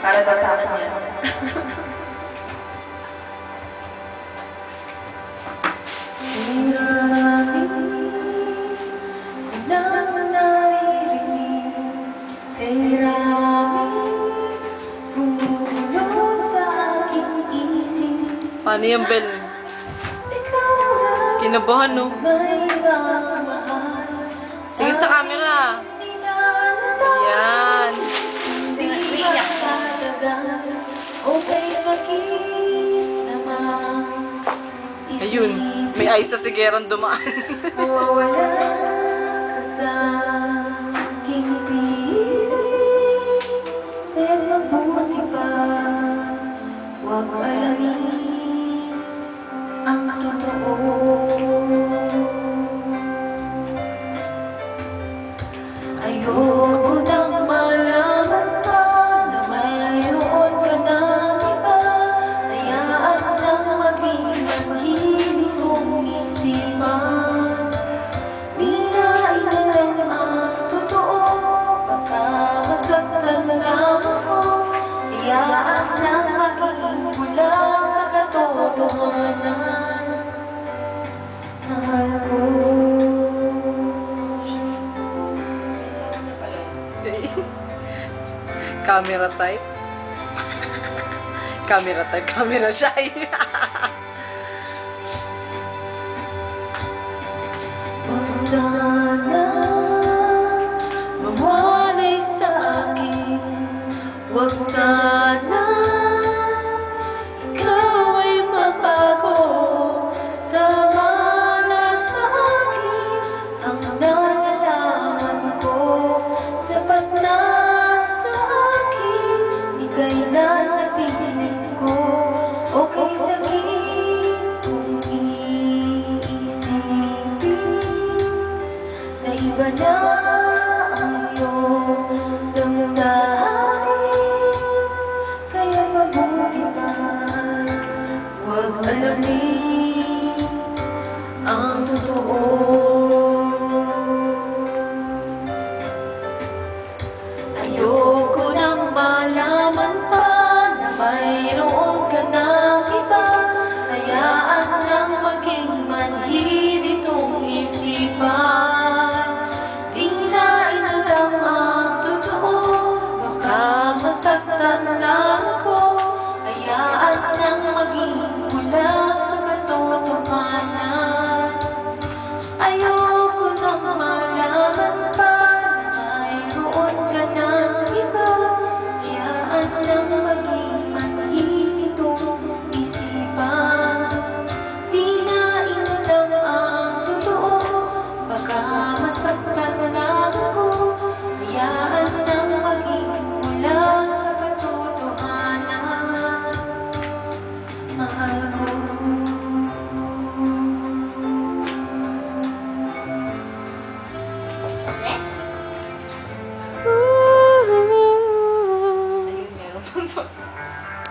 Para daw sa akin yan. Paano yung bell? Kinabahan, no? Tingin sa camera. Ayan. Iiyak ka. Ayun. May ice sa sigerang dumaan. Mawawala ka sa aking piling. Pero mabuti pa, huwag alamin ang totoo. Ayoko nang malaman pa na mayroon ka ng iba. Hayaan nang maging manhid kong isipan. Di na inalam ang totoo, baka masaktan lang ako. Hayaan nang maging mula sa katotohanan. Mahal ko. Camera type. Camera type. Camera shy. Huwag sana mawalay sa akin. Huwag sana